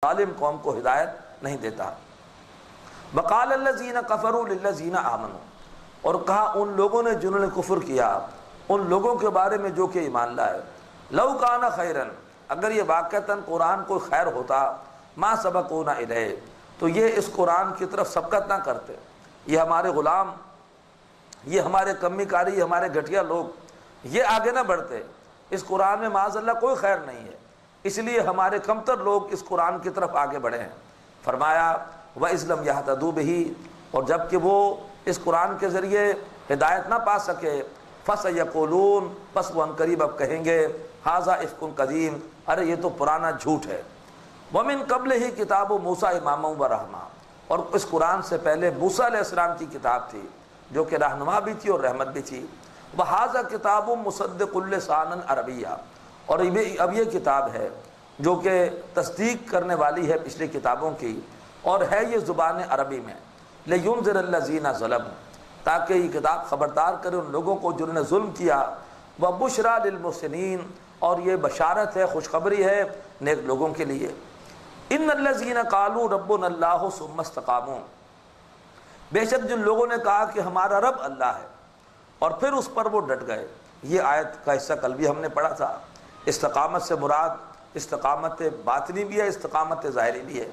ظالم قوم کو ہدایت نہیں دیتا۔ وقال الذین کفروا للذین آمنوا، اور کہا ان لوگوں نے جنہوں نے کفر کیا ان لوگوں کے بارے میں جو کہ ایمان لائے، لو کان خیرا، اگر یہ واقعتاً قرآن کوئی خیر ہوتا، ما سبقونا الیہ، تو یہ اس قرآن کی طرف سبقت نہ کرتے، یہ ہمارے غلام، یہ ہمارے کمی کاری، یہ ہمارے گھٹیا لوگ یہ آگے نہ بڑھتے، اس قرآن میں معاذ اللہ کوئی خیر نہیں ہے، اس لیے ہمارے کمتر لوگ اس قرآن کی طرف آگے بڑھے ہیں۔ فرمایا وَإِذْ لَمْ يَهْتَدُوا بِهِ، اور جب کہ وہ اس قرآن کے ذریعے ہدایت نہ پا سکے، فَسَيَقُولُونَ، پس وہ عنقریب اب کہیں گے، هَذَا إِفْكٌ قَدِيمٌ، ارے یہ تو پرانا جھوٹ ہے۔ وَمِن قَبْلِهِ كِتَابُ مُوسَىٰ إِمَامًا وَرَحْمَةً، اور اس قرآن سے پہلے موسیٰ علیہ السلام کی کتاب تھی جو کہ رہنما بھی تھی اور رحمت بھی تھی۔ وَهَذَا كِتَابٌ مُصَدِّقٌ لِسَانًا عَرَبِيًّا، اور اب یہ کتاب ہے جو کہ تصدیق کرنے والی ہے پچھلی کتابوں کی، اور ہے یہ زبان عربی میں، لِيُنذِرَ الَّذِينَ ظَلَمُوا، تاکہ یہ کتاب خبردار کرے ان لوگوں کو جنہوں نے ظلم کیا، وَبُشْرَىٰ لِلْمُحْسِنِينَ، اور یہ بشارت ہے، خوشخبری ہے نیک لوگوں کے لیے۔ إِنَّ الَّذِينَ قَالُوا رَبُّنَا اللَّهُ ثُمَّ اسْتَقَامُوا، بے شک جن لوگوں نے کہا کہ ہمارا رب اللہ ہے اور پھر اس پر وہ ڈٹ گئے۔ یہ آیت کا حصہ کل بھی ہم نے پڑھا تھا۔ استقامت سے مراد استقامت باطنی بھی ہے، استقامت ظاہری بھی ہے۔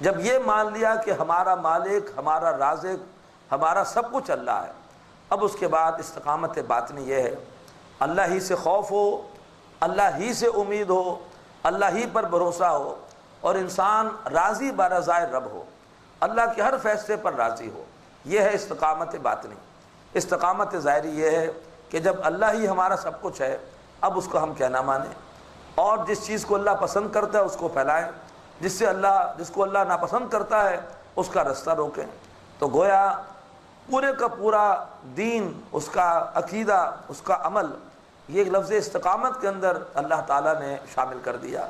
جب یہ مان لیا کہ ہمارا مالک، ہمارا رازق، ہمارا سب کچھ اللہ ہے، اب اس کے بعد استقامت باطنی یہ ہے اللہ ہی سے خوف ہو، اللہ ہی سے امید ہو، اللہ ہی پر بھروسہ ہو، اور انسان راضی برضائے رب ہو، اللہ کے ہر فیصلے پر راضی ہو، یہ ہے استقامت باطنی۔ استقامت ظاہری یہ ہے کہ جب اللہ ہی ہمارا سب کچھ ہے، اب اس کو ہم کہنا مانیں، اور جس چیز کو اللہ پسند کرتا ہے اس کو پھیلائیں، جس کو اللہ ناپسند کرتا ہے اس کا رستہ روکیں۔ تو گویا پورے کا پورا دین، اس کا عقیدہ، اس کا عمل، یہ لفظ استقامت کے اندر اللہ تعالیٰ نے شامل کر دیا۔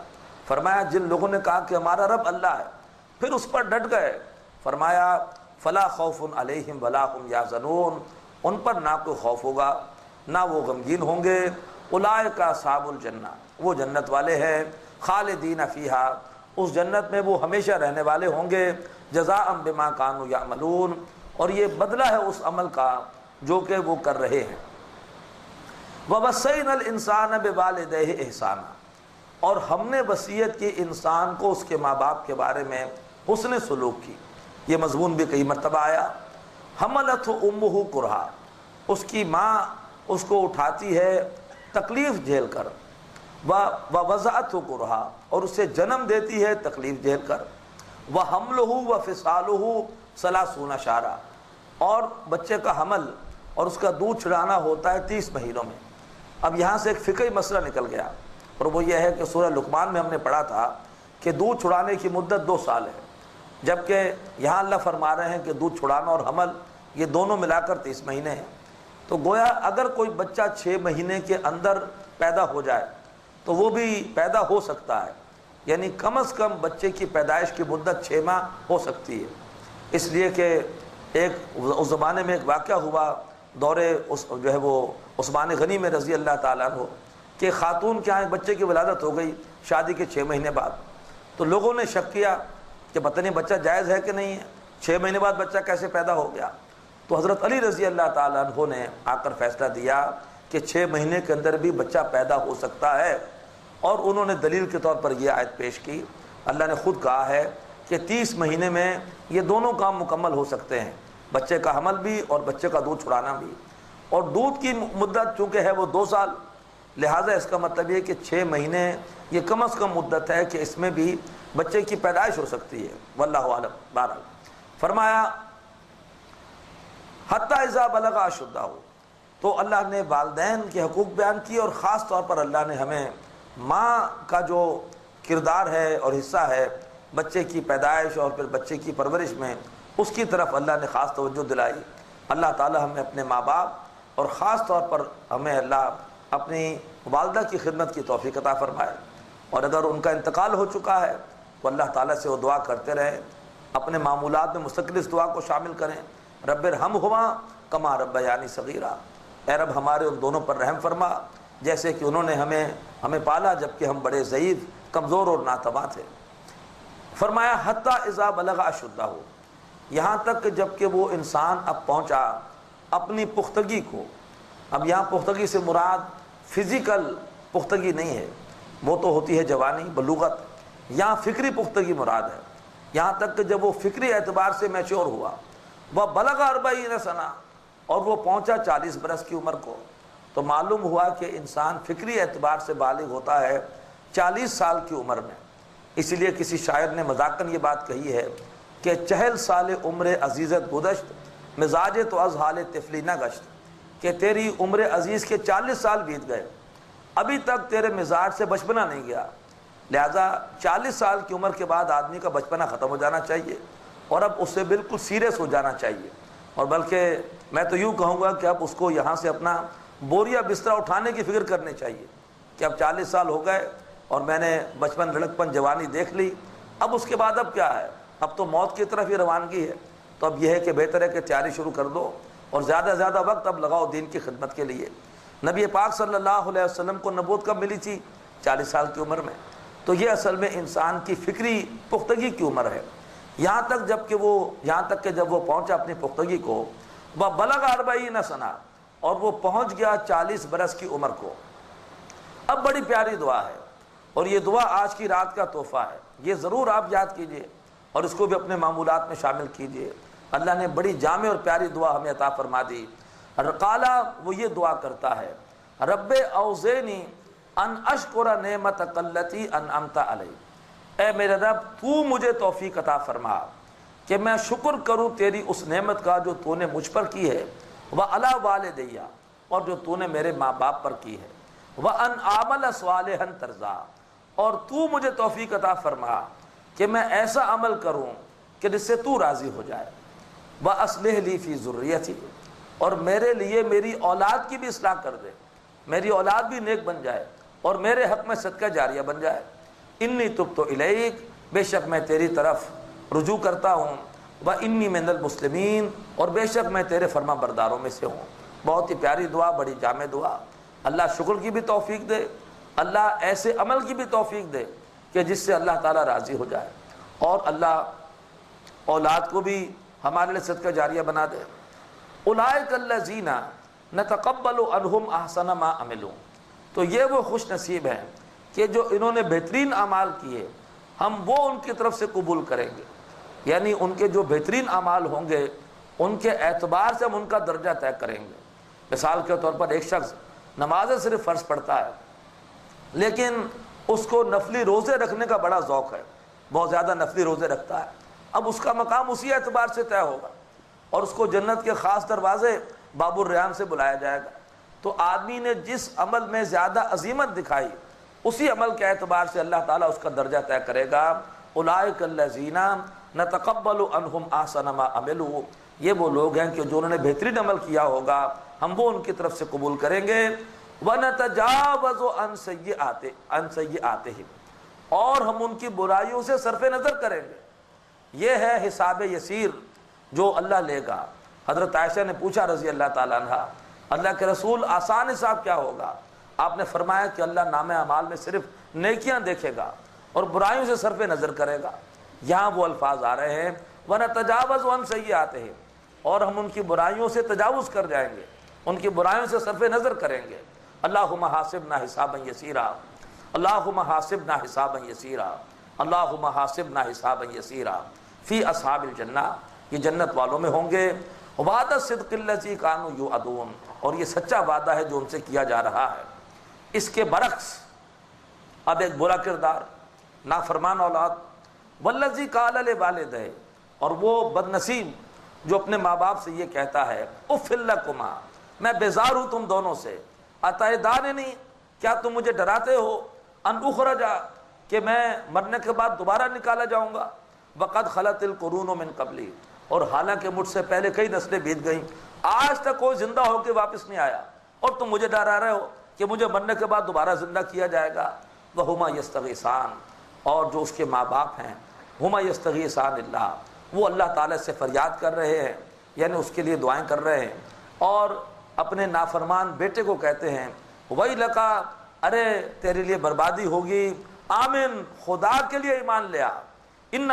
فرمایا جن لوگوں نے کہا کہ ہمارا رب اللہ ہے پھر اس پر ڈٹ گئے، فرمایا فلا خوف علیہم ولا هم یحزنون، ان پر نہ کوئی خوف ہوگا نہ وہ غمگین ہوں گے۔ اولئک اصحاب الجنہ، وہ جنت والے ہیں، خالدین فیہا، اس جنت میں وہ ہمیشہ رہنے والے ہوں گے، جزاء بما کانوا یعملون، اور یہ بدلہ ہے اس عمل کا جو کہ وہ کر رہے ہیں۔ وَوَصَّيْنَا الْإِنسَانَ بِوَالِدَيْهِ إِحْسَانًا، اور ہم نے وصیت کی انسان کو اس کے ماں باپ کے بارے میں حسن سلوک کی۔ یہ مضمون بھی کئی مرتبہ آیا۔ حملتہ امہ کرہا، اس کی ماں اس کو اٹھاتی ہے تکلیف جھیل کر، ووضعتہ کرہا، اور اسے جنم دیتی ہے تکلیف جھیل کر، وحملہ وفصالہ ثلاثون شہرا، اور بچے کا حمل اور اس کا دودھ چھڑانا ہوتا ہے 30 مہینوں میں۔ اب یہاں سے ایک فقہی مسئلہ نکل گیا، اور وہ یہ ہے کہ سورہ لقمان میں ہم نے پڑھا تھا کہ دودھ چھڑانے کی مدت 2 سال ہے، جبکہ یہاں اللہ فرما رہے ہیں کہ دودھ چھڑانا اور حمل یہ دونوں ملا کر 30 مہینے ہیں۔ تو گویا اگر کوئی بچہ 6 مہینے کے اندر پیدا ہو جائے تو وہ بھی پیدا ہو سکتا ہے، یعنی کم از کم بچے کی پیدائش کی مدت 6 ماہ ہو سکتی ہے، اس لیے کہ اس زمانے میں ایک واقعہ ہوا دورے جو ہے وہ عثمان غنی میں رضی اللہ تعالیٰ عنہ، کہ خاتون کے یہاں ایک بچے کی ولادت ہو گئی شادی کے 6 مہینے بعد، تو لوگوں نے شک کیا کہ پتہ نہیں بچہ جائز ہے کہ نہیں ہے، 6 مہینے بعد بچہ کیسے پیدا ہو گیا؟ تو حضرت علی رضی اللہ تعالیٰ عنہ نے آ کر فیصلہ دیا کہ 6 مہینے کے اندر بھی بچہ پیدا ہو سکتا ہے، اور انہوں نے دلیل کے طور پر یہ آیت پیش کی۔ اللہ نے خود کہا ہے کہ 30 مہینے میں یہ دونوں کام مکمل ہو سکتے ہیں، بچے کا حمل بھی اور بچے کا دودھ چھڑانا بھی، اور دودھ کی مدت چونکہ ہے وہ 2 سال، لہٰذا اس کا مطلب یہ کہ 6 مہینے یہ کم از کم مدت ہے کہ اس میں بھی بچے کی پیدائش ہو سکتی ہے، واللہ اعلم۔ بہرحال فرمایا حتی اذا بلغ اشدہ، تو اللہ نے والدین کے حقوق بیان کیے، اور خاص طور پر اللہ نے ہمیں ماں کا جو کردار ہے اور حصہ ہے بچے کی پیدائش اور پھر بچے کی پرورش میں، اس کی طرف اللہ نے خاص توجہ دلائی۔ اللہ تعالی ہمیں اپنے ماں باپ اور خاص طور پر ہمیں اللہ اپنی والدہ کی خدمت کی توفیق عطا فرمائے، اور اگر ان کا انتقال ہو چکا ہے تو اللہ تعالیٰ سے وہ دعا کرتے رہیں، اپنے معمولات میں مستقل اس دعا کو شامل کریں، رب ارحمہما کما ربیانی صغیرا، اے رب ہمارے ان دونوں پر رحم فرما جیسے کہ انہوں نے ہمیں پالا جبکہ ہم بڑے ضعیف، کمزور اور ناتواں تھے۔ فرمایا حتی اذا بلغ اشدہ، یہاں تک کہ جب کہ وہ انسان اب پہنچا اپنی پختگی کو. اب یہاں پختگی سے مراد فزیکل پختگی نہیں ہے، وہ تو ہوتی ہے جوانی بلوغت. یہاں فکری پختگی مراد ہے. یہاں تک کہ جب وہ فکری اعتبار سے میچور ہوا، وہ بلغ 40 سنہ، اور وہ پہنچا 40 برس کی عمر کو. تو معلوم ہوا کہ انسان فکری اعتبار سے بالغ ہوتا ہے 40 سال کی عمر میں. اسی لیے کسی شاعر نے مذاقاً یہ بات کہی ہے کہ 40 سال عمر عزیزت گذشت، مزاج تو از حال طفلی نہ گشت، کہ تیری عمر عزیز کے 40 سال بیت گئے، ابھی تک تیرے مزاج سے بچپنا نہیں گیا. لہذا 40 سال کی عمر کے بعد آدمی کا بچپنا ختم ہو جانا چاہیے، اور اب اس سے بالکل سیریس ہو جانا چاہیے. اور بلکہ میں تو یوں کہوں گا کہ اب اس کو یہاں سے اپنا بوریا بستر اٹھانے کی فکر کرنی چاہیے کہ اب 40 سال ہو گئے اور میں نے بچپن لڑکپن جوانی دیکھ لی، اب اس کے بعد اب کیا ہے، اب تو موت کی طرف ہی روانگی ہے. تو اب یہ ہے کہ بہتر ہے کہ تیاری شروع کر دو اور زیادہ زیادہ وقت اب لگاؤ دین کی خدمت کے لیے. نبی پاک صلی اللہ علیہ وسلم کو نبوت کب ملی تھی؟ 40 سال کی عمر میں. تو یہ اصل میں انسان کی فکری پختگی کی عمر ہے. یہاں تک کہ جب وہ پہنچا اپنی پختگی کو، وہ بلغ 40 سنہ، اور وہ پہنچ گیا 40 برس کی عمر کو. اب بڑی پیاری دعا ہے، اور یہ دعا آج کی رات کا تحفہ ہے. یہ ضرور آپ یاد کیجئے اور اس کو بھی اپنے معمولات میں شامل کیجئے. اللہ نے بڑی جامع اور پیاری دعا ہمیں عطا فرما دی. قالا، وہ یہ دعا کرتا ہے، رب اوزینی ان اشکر نعمتک التی انعمت علی، اے میرے رب تو مجھے توفیق عطا فرما کہ میں شکر کروں تیری اس نعمت کا جو تو نے مجھ پر کی ہے، وعلی والدیہ، اور جو تو نے میرے ماں باپ پر کی ہے، وان اعمل صالحا ترضا، اور تو مجھے توفیق عطا فرما کہ میں ایسا عمل کروں کہ جس سے تو راضی ہو جائے، واصلح لی فی ذریتی، اور میرے لیے میری اولاد کی بھی اصلاح کر دے، میری اولاد بھی نیک بن جائے اور میرے حق میں صدقہ جاریہ بن جائے. انی تبت الیک، بے شک میں تیری طرف رجوع کرتا ہوں، وانی من المسلمین، اور بے شک میں تیرے فرما برداروں میں سے ہوں. بہت ہی پیاری دعا، بڑی جامع دعا. اللہ شکر کی بھی توفیق دے، اللہ ایسے عمل کی بھی توفیق دے کہ جس سے اللہ تعالیٰ راضی ہو جائے، اور اللہ اولاد کو بھی ہمارے لیے صدقہ جاریہ بنا دے. اولئک الذین نتقبل عنہم احسن ما عملوا، تو یہ وہ خوش نصیب ہیں کہ جو انہوں نے بہترین اعمال کیے، ہم وہ ان کی طرف سے قبول کریں گے. یعنی ان کے جو بہترین اعمال ہوں گے ان کے اعتبار سے ہم ان کا درجہ طے کریں گے. مثال کے طور پر ایک شخص نماز صرف فرض پڑھتا ہے، لیکن اس کو نفلی روزے رکھنے کا بڑا ذوق ہے، بہت زیادہ نفلی روزے رکھتا ہے. اب اس کا مقام اسی اعتبار سے طے ہوگا، اور اس کو جنت کے خاص دروازے باب الریان سے بلایا جائے گا. تو آدمی نے جس عمل میں زیادہ عظیمت دکھائی، اسی عمل کے اعتبار سے اللہ تعالیٰ اس کا درجہ طے کرے گا. اولئک الذین نتقبل عنہم احسن ما عملوا، یہ وہ لوگ ہیں کہ جو انہوں نے بہترین عمل کیا ہوگا ہم وہ ان کی طرف سے قبول کریں گے. وَنَتَجَاوَزُ عَنْ سَيِّئَاتِهِمْ، اور ہم ان کی برائیوں سے صرف نظر کریں گے. یہ ہے حساب یسیر جو اللہ لے گا. حضرت عائشہ نے پوچھا رضی اللہ تعالیٰ عنہ، اللہ کے رسول آسان حساب کیا ہوگا؟ آپ نے فرمایا کہ اللہ نامہ اعمال میں صرف نیکیاں دیکھے گا اور برائیوں سے صرف نظر کرے گا. یہاں وہ الفاظ آ رہے ہیں وَنَتَجَاوَزُ عَنْ سَيِّئَاتِهِمْ، اور ہم ان کی برائیوں سے تجاوز کر جائیں گے، ان کی برائیوں سے صرف نظر کریں گے. اللہم حاسبنا حسابا یسیرا، اللہم حاسبنا حسابا یسیرا، اللہم حاسبنا حسابا یسیرا فی اصحاب الجنہ، یہ جنت والوں میں ہوں گے. وعدہ صدق الذی کانوا یوعدون، اور یہ سچا وعدہ ہے جو ان سے کیا جا رہا ہے. اس کے برعکس اب ایک برا کردار، نافرمان اولاد. والذی قال لوالدہ، اور وہ بد نصیب جو اپنے ماں باپ سے یہ کہتا ہے اف لکما، میں بیزار ہوں تم دونوں سے، اتعداننی، کیا تم مجھے ڈراتے ہو، ان اخرجا، کہ میں مرنے کے بعد دوبارہ نکالا جاؤں گا، وقد خلت القرون من قبلی، اور حالانکہ مجھ سے پہلے کئی نسلیں بیت گئیں، آج تک کوئی زندہ ہو کے واپس نہیں آیا، اور تم مجھے ڈرا رہے ہو کہ مجھے مرنے کے بعد دوبارہ زندہ کیا جائے گا. وہما یستغیثان، اور جو اس کے ماں باپ ہیں، ہما یستغیثان اللہ، وہ اللہ تعالیٰ سے فریاد کر رہے ہیں، یعنی اس کے لیے دعائیں کر رہے ہیں، اور اپنے نافرمان بیٹے کو کہتے ہیں ویلکا، ارے تیرے لیے بربادی ہوگی، آمن، خدا کے لیے ایمان لے آ.